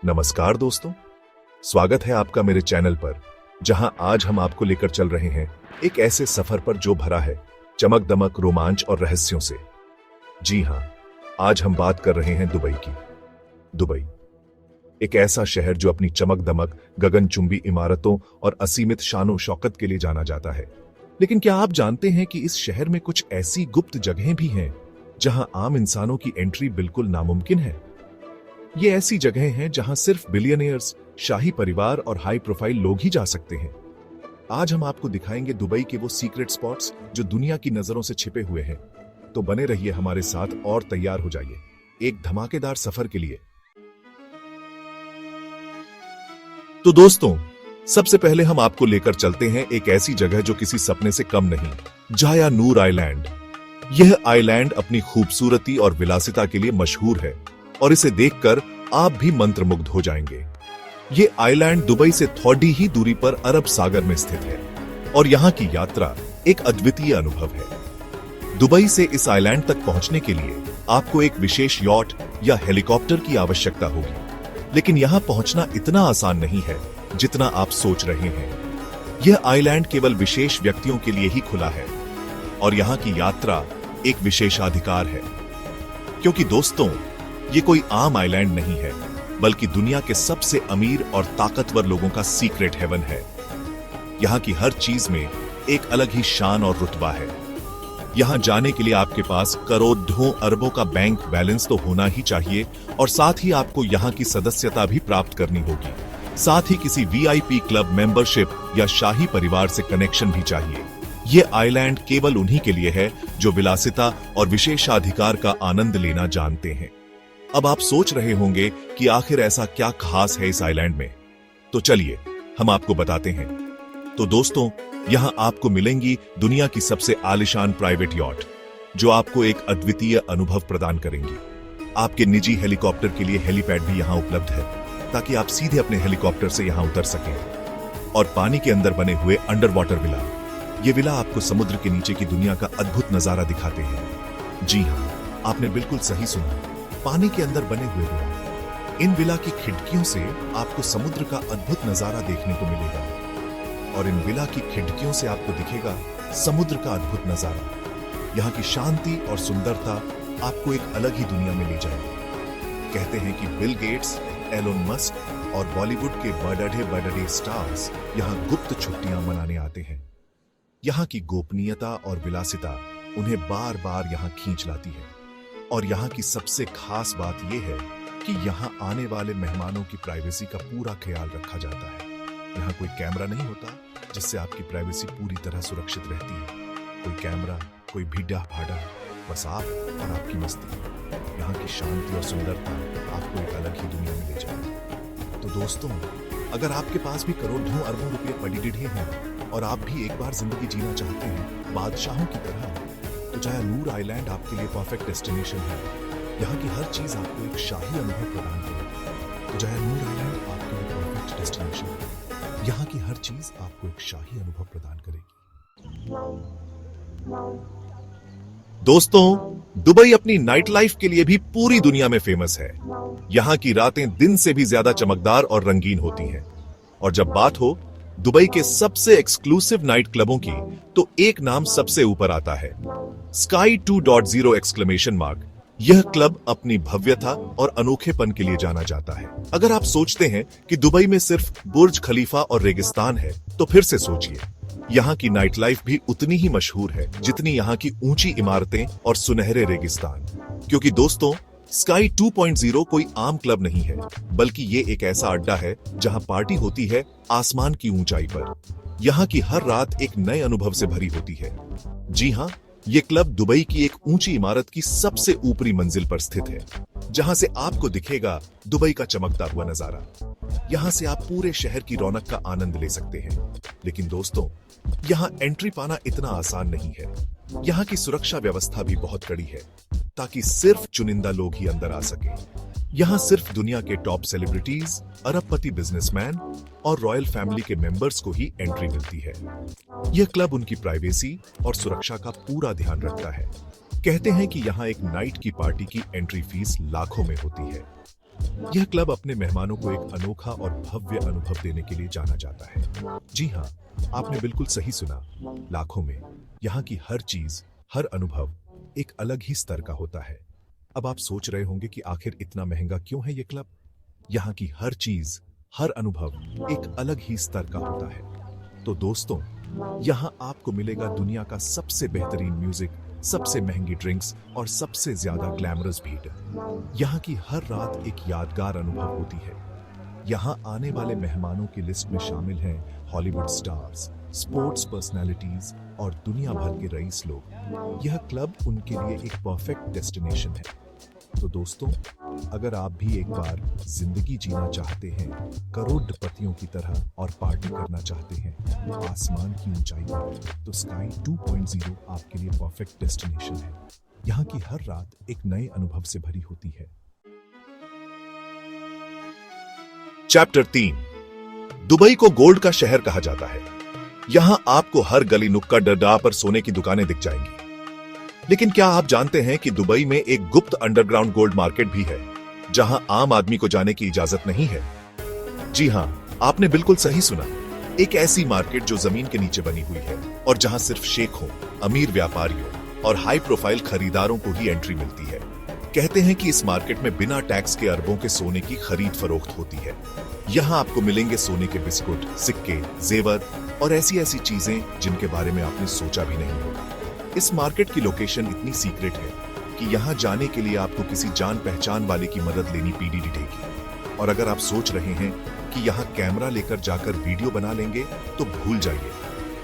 नमस्कार दोस्तों, स्वागत है आपका मेरे चैनल पर, जहां आज हम आपको लेकर चल रहे हैं एक ऐसे सफर पर जो भरा है चमक दमक, रोमांच और रहस्यों से। जी हां, आज हम बात कर रहे हैं दुबई की। दुबई एक ऐसा शहर जो अपनी चमक दमक, गगनचुंबी इमारतों और असीमित शानो शौकत के लिए जाना जाता है। लेकिन क्या आप जानते हैं कि इस शहर में कुछ ऐसी गुप्त जगहें भी हैं जहां आम इंसानों की एंट्री बिल्कुल नामुमकिन है? ये ऐसी जगहें हैं जहां सिर्फ बिलियनियर्स, शाही परिवार और हाई प्रोफाइल लोग ही जा सकते हैं। आज हम आपको दिखाएंगे दुबई के वो सीक्रेट स्पॉट्स जो दुनिया की नजरों से छिपे हुए हैं। तो बने रहिए हमारे साथ और तैयार हो जाइए एक धमाकेदार सफर के लिए। तो दोस्तों, सबसे पहले हम आपको लेकर चलते हैं एक ऐसी जगह जो किसी सपने से कम नहीं, जाया नूर आइलैंड। यह आइलैंड अपनी खूबसूरती और विलासिता के लिए मशहूर है और इसे देखकर आप भी मंत्रमुग्ध हो जाएंगे। ये आइलैंड दुबई से थोड़ी ही दूरी पर अरब सागर में स्थित है और यहाँ की यात्रा एक अद्वितीय अनुभव है। दुबई से इस आइलैंड तक पहुंचने के लिए आपको एक विशेष यॉट या हेलीकॉप्टर की आवश्यकता होगी, लेकिन यहाँ पहुंचना इतना आसान नहीं है जितना आप सोच रहे हैं। यह आइलैंड केवल विशेष व्यक्तियों के लिए ही खुला है और यहाँ की यात्रा एक विशेषाधिकार है, क्योंकि दोस्तों, ये कोई आम आइलैंड नहीं है, बल्कि दुनिया के सबसे अमीर और ताकतवर लोगों का सीक्रेट हेवन है। यहाँ की हर चीज में एक अलग ही शान और रुतबा है। यहाँ जाने के लिए आपके पास करोड़ों अरबों का बैंक बैलेंस तो होना ही चाहिए और साथ ही आपको यहाँ की सदस्यता भी प्राप्त करनी होगी। साथ ही किसी वीआईपी क्लब मेंबरशिप या शाही परिवार से कनेक्शन भी चाहिए। ये आइलैंड केवल उन्हीं के लिए है जो विलासिता और विशेषाधिकार का आनंद लेना जानते हैं। अब आप सोच रहे होंगे कि आखिर ऐसा क्या खास है इस आइलैंड में, तो चलिए हम आपको बताते हैं। तो दोस्तों, यहां आपको मिलेंगी दुनिया की सबसे आलीशान प्राइवेट यॉट, जो आपको एक अद्वितीय अनुभव प्रदान करेंगी। आपके निजी हेलीकॉप्टर के लिए हेलीपैड भी यहां उपलब्ध है, ताकि आप सीधे अपने हेलीकॉप्टर से यहां उतर सकें। और पानी के अंदर बने हुए अंडर वाटर विला, ये विला आपको समुद्र के नीचे की दुनिया का अद्भुत नजारा दिखाते हैं। जी हां, आपने बिल्कुल सही सुना, पानी के अंदर बने हुए विला। इन विला की खिड़कियों से आपको समुद्र का अद्भुत नजारा देखने को मिलेगा और इन विला की खिड़कियों से आपको दिखेगा समुद्र का अद्भुत नजारा। यहाँ की शांति और सुंदरता आपको एक अलग ही दुनिया में ले जाएगी। कहते हैं कि बिल गेट्स, एलोन मस्क और बॉलीवुड के बड़े स्टार्स यहाँ गुप्त छुट्टियां मनाने आते हैं। यहाँ की गोपनीयता और विलासिता उन्हें बार बार यहाँ खींच लाती है। और यहाँ की सबसे खास बात यह है कि यहाँ आने वाले मेहमानों की प्राइवेसी का पूरा ख्याल रखा जाता है। यहाँ कोई कैमरा नहीं होता, जिससे आपकी प्राइवेसी पूरी तरह सुरक्षित रहती है। कोई कैमरा, कोई भीड़ा भाड़ा, बस आप और आपकी मस्ती। यहाँ की शांति और सुंदरता आपको एक अलग ही दुनिया में ले जाएगी। तो दोस्तों, अगर आपके पास भी करोड़ों अरबों रुपये पड़ी हैं और आप भी एक बार जिंदगी जीना चाहते हैं बादशाहों की तरह, तो जाया नूर आइलैंड आपके लिए परफेक्ट डेस्टिनेशन है। यहाँ की हर चीज आपको एक शाही अनुभव प्रदान करेगी। तो जाया नूर आइलैंड आपके लिए परफेक्ट डेस्टिनेशन है। यहाँ की हर चीज आपको एक शाही अनुभव प्रदान करेगी। दोस्तों, दुबई अपनी नाइट लाइफ के लिए भी पूरी दुनिया में फेमस है। यहाँ की रातें दिन से भी ज्यादा चमकदार और रंगीन होती हैं। और जब बात हो दुबई के सबसे एक्सक्लूसिव नाइट क्लबों की, तो एक नाम सबसे ऊपर आता है, स्काई 2.0 एक्सक्लेमेशन मार्क। यह क्लब अपनी भव्यता और अनोखेपन के लिए जाना जाता है। अगर आप सोचते हैं कि दुबई में सिर्फ बुर्ज खलीफा और रेगिस्तान है, तो फिर से सोचिए, यहाँ की नाइट लाइफ भी उतनी ही मशहूर है जितनी यहाँ की ऊंची इमारतें और सुनहरे रेगिस्तान। क्योंकि दोस्तों, स्काई 2.0 कोई आम क्लब नहीं है, बल्कि ये एक ऐसा अड्डा है जहां पार्टी होती है आसमान की ऊंचाई पर। यहाँ की हर रात एक नए अनुभव से भरी होती है। जी हाँ, ये क्लब दुबई की एक ऊंची इमारत की सबसे ऊपरी मंजिल पर स्थित है, जहां से आपको दिखेगा दुबई का चमकता हुआ नजारा। यहाँ से आप पूरे शहर की रौनक का आनंद ले सकते हैं। लेकिन दोस्तों, यहाँ एंट्री पाना इतना आसान नहीं है। यहाँ की सुरक्षा व्यवस्था भी बहुत कड़ी है, ताकि सिर्फ चुनिंदा लोग ही अंदर आ सके। यहाँ सिर्फ दुनिया के टॉप सेलिब्रिटीज, अरबपति बिजनेसमैन और रॉयल फैमिली के मेंबर्स को ही एंट्री मिलती है। यह क्लब उनकी प्राइवेसी और सुरक्षा का पूरा ध्यान रखता है। कहते हैं कि यहाँ एक नाइट की पार्टी की एंट्री फीस लाखों में होती है। यह क्लब अपने मेहमानों को एक अनोखा और भव्य अनुभव देने के लिए जाना जाता है। जी हाँ, आपने बिल्कुल सही सुना। लाखों में यहाँ की हर चीज, हर अनुभव एक अलग ही स्तर का होता है। अब आप सोच रहे होंगे कि आखिर इतना महंगा क्यों है ये क्लब? यहाँ की हर चीज, हर अनुभव एक अलग ही स्तर का होता है। तो दोस्तों, यहाँ आपको मिलेगा दुनिया का सबसे बेहतरीन म्यूजिक, सबसे महंगी ड्रिंक्स और सबसे ज्यादा ग्लैमरस भीड़। यहाँ की हर रात एक यादगार अनुभव होती है। यहाँ आने वाले मेहमानों की लिस्ट में शामिल हैं हॉलीवुड स्टार्स, स्पोर्ट्स पर्सनालिटीज और दुनिया भर के रईस लोग। यह क्लब उनके लिए एक परफेक्ट डेस्टिनेशन है। तो दोस्तों, अगर आप भी एक बार जिंदगी जीना चाहते हैं करोड़पतियों की तरह और पार्टी करना चाहते हैं आसमान की ऊंचाई पर, तो स्काई 2.0 आपके लिए परफेक्ट डेस्टिनेशन है। यहाँ की हर रात एक नए अनुभव से भरी होती है। चैप्टर 3, दुबई को गोल्ड का शहर कहा जाता है। यहाँ आपको हर गली नुक्कड़ डड्डा पर सोने की दुकानें दिख जाएंगी। लेकिन क्या आप जानते हैं कि दुबई में एक गुप्त अंडरग्राउंड गोल्ड मार्केट भी है, जहां आम आदमी को जाने की इजाजत नहीं है? जी हां, आपने बिल्कुल सही सुना। एक ऐसी मार्केट जो जमीन के नीचे बनी हुई है और जहां सिर्फ शेखों, अमीर व्यापारियों और हाई प्रोफाइल खरीदारों को ही एंट्री मिलती है। कहते हैं कि इस मार्केट में बिना टैक्स के अरबों के सोने की खरीद फरोख्त होती है। यहाँ आपको मिलेंगे सोने के बिस्कुट, सिक्के, जेवर और ऐसी ऐसी चीजें जिनके बारे में आपने सोचा भी नहीं होगा। इस मार्केट की लोकेशन इतनी सीक्रेट है कि यहाँ जाने के लिए आपको किसी जान पहचान वाले की मदद लेनी पड़ेगी। और अगर आप सोच रहे हैं कि यहाँ कैमरा लेकर जाकर वीडियो बना लेंगे, तो भूल जाइए,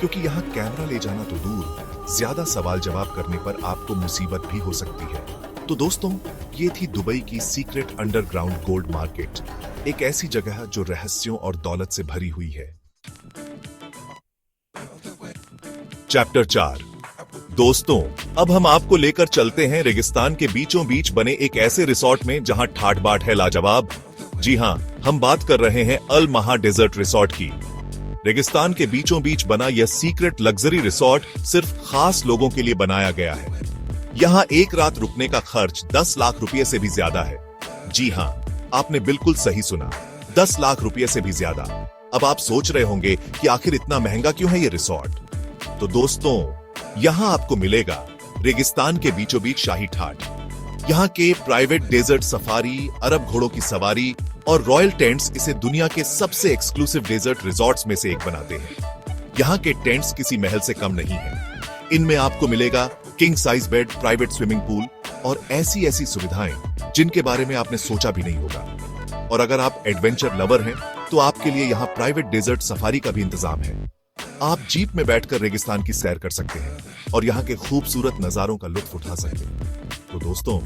क्योंकि यहाँ कैमरा ले जाना तो दूर, ज्यादा सवाल जवाब करने पर आपको मुसीबत भी हो सकती है। तो दोस्तों, ये थी दुबई की सीक्रेट अंडरग्राउंड गोल्ड मार्केट, एक ऐसी जगह जो रहस्यों और दौलत से भरी हुई है। चैप्टर 4, दोस्तों, अब हम आपको लेकर चलते हैं रेगिस्तान के बीचों बीच बने एक ऐसे रिसोर्ट में जहां ठाट बाट है लाजवाब। जी हां, हम बात कर रहे हैं अल महा डेजर्ट रिसोर्ट की। रेगिस्तान के बीचों बीच बना यह सीक्रेट लग्जरी रिसोर्ट सिर्फ खास लोगों के लिए बनाया गया है। यहाँ एक रात रुकने का खर्च 10 लाख रुपए से भी ज्यादा है। जी हां, आपने बिल्कुल सही सुना, 10 लाख रुपए से भी ज्यादा। अब आप सोच रहे होंगे कि आखिर इतना महंगा क्यों है ये रिसोर्ट? तो दोस्तों, यहाँ आपको मिलेगा रेगिस्तान के बीचों बीच शाही ठाट। यहाँ के प्राइवेट डेजर्ट सफारी, अरब घोड़ों की सवारी और रॉयल टेंट्स इसे दुनिया के सबसे एक्सक्लूसिव डेजर्ट रिजॉर्ट्स में से एक बनाते हैं। यहाँ के टेंट्स किसी महल से कम नहीं हैं। इनमें आपको मिलेगा king size bed, private swimming pool और ऐसी ऐसी सुविधाएं जिनके बारे में आपने सोचा भी नहीं होगा। और अगर आप एडवेंचर लवर हैं, तो आपके लिए यहाँ प्राइवेट डेजर्ट सफारी का भी इंतजाम है। आप जीप में बैठकर रेगिस्तान की सैर कर सकते हैं और यहाँ के खूबसूरत नजारों का लुत्फ उठा सकते हैं। तो दोस्तों,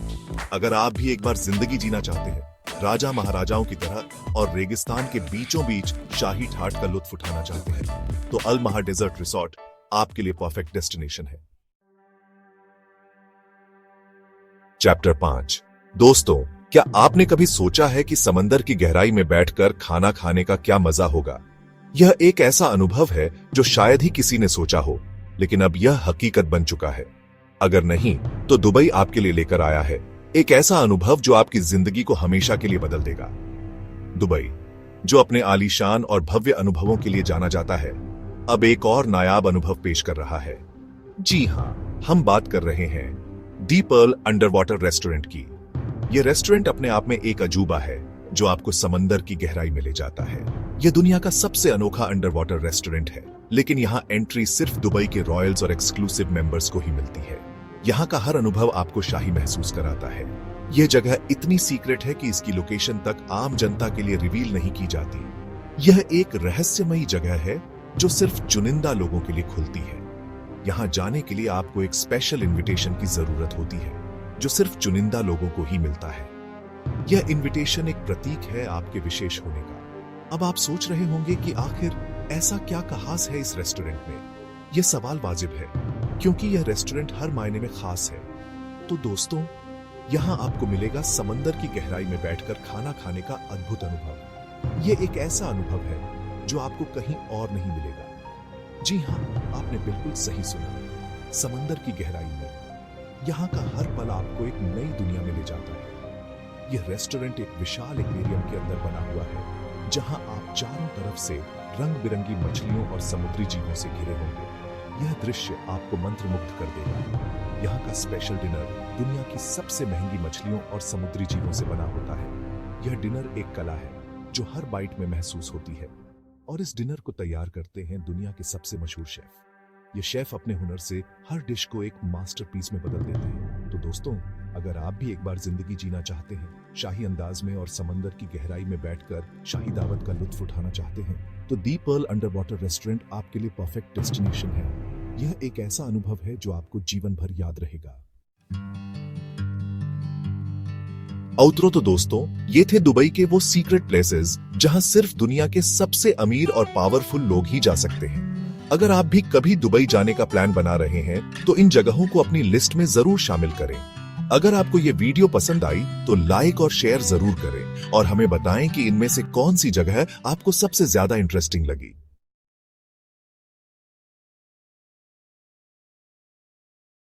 अगर आप भी एक बार जिंदगी जीना चाहते हैं राजा महाराजाओं की तरह और रेगिस्तान के बीचों बीच शाही ठाट का लुत्फ उठाना चाहते हैं, तो अल महा डेजर्ट रिसोर्ट आपके लिए परफेक्ट डेस्टिनेशन है। चैप्टर 5, दोस्तों, क्या आपने कभी सोचा है कि समंदर की गहराई में बैठकर खाना खाने का क्या मजा होगा? यह एक ऐसा अनुभव है जो शायद ही किसी ने सोचा हो, लेकिन अब यह हकीकत बन चुका है। अगर नहीं, तो दुबई आपके लिए लेकर आया है एक ऐसा अनुभव जो आपकी जिंदगी को हमेशा के लिए बदल देगा। दुबई, जो अपने आलीशान और भव्य अनुभवों के लिए जाना जाता है, अब एक और नायाब अनुभव पेश कर रहा है। जी हां, हम बात कर रहे हैं दी पर्ल अंडर वाटर रेस्टोरेंट की। यह रेस्टोरेंट अपने आप में एक अजूबा है जो आपको समंदर की गहराई में ले जाता है। यह दुनिया का सबसे अनोखा अंडर वाटर रेस्टोरेंट है, लेकिन यहाँ एंट्री सिर्फ दुबई के रॉयल्स और एक्सक्लूसिव मेंबर्स को ही मिलती है। यहाँ का हर अनुभव आपको शाही महसूस कराता है। यह जगह इतनी सीक्रेट है कि इसकी लोकेशन तक आम जनता के लिए रिवील नहीं की जाती। यह एक रहस्यमयी जगह है जो सिर्फ चुनिंदा लोगों के लिए खुलती है। यहाँ जाने के लिए आपको एक स्पेशल इन्विटेशन की जरूरत होती है, जो सिर्फ चुनिंदा लोगों को ही मिलता है। यह इन्विटेशन एक प्रतीक है आपके विशेष होने का। अब आप सोच रहे होंगे कि आखिर ऐसा क्या खास है इस रेस्टोरेंट में? यह सवाल वाजिब है, क्योंकि यह रेस्टोरेंट हर मायने में खास है। तो दोस्तों, यहाँ आपको मिलेगा समंदर की गहराई में बैठकर खाना खाने का अद्भुत अनुभव। यह एक ऐसा अनुभव है जो आपको कहीं और नहीं मिलेगा। जी हाँ, आपने बिल्कुल सही सुना, समंदर की गहराई में। यहाँ का हर पल आपको एक नई दुनिया में ले जाता है। यह रेस्टोरेंट एक विशाल एक्वेरियम के अंदर बना हुआ है, जहां आप चारों तरफ से रंग बिरंगी मछलियों और समुद्री जीवों से घिरे होंगे। यह दृश्य आपको मंत्रमुग्ध कर देगा। यहाँ का स्पेशल डिनर दुनिया की सबसे महंगी मछलियों और समुद्री जीवों से बना होता है। यह डिनर एक कला है जो हर बाइट में महसूस होती है, और इस डिनर को तैयार करते हैं दुनिया के सबसे मशहूर शेफ। ये शेफ अपने हुनर से हर डिश को एक मास्टरपीस में बदल देते हैं। तो दोस्तों, अगर आप भी एक बार जिंदगी जीना चाहते हैं शाही अंदाज में और समंदर की गहराई में बैठकर शाही दावत का लुत्फ उठाना चाहते हैं, तो दी पर्ल अंडर वाटर रेस्टोरेंट आपके लिए परफेक्ट डेस्टिनेशन है। यह एक ऐसा अनुभव है जो आपको जीवन भर याद रहेगा। आउटरो तो दोस्तों, ये थे दुबई के वो सीक्रेट प्लेसेस जहां सिर्फ दुनिया के सबसे अमीर और पावरफुल लोग ही जा सकते हैं। अगर आप भी कभी दुबई जाने का प्लान बना रहे हैं तो इन जगहों को अपनी लिस्ट में जरूर शामिल करें। अगर आपको ये वीडियो पसंद आई तो लाइक और शेयर जरूर करें और हमें बताएं कि इनमें से कौन सी जगह आपको सबसे ज्यादा इंटरेस्टिंग लगी।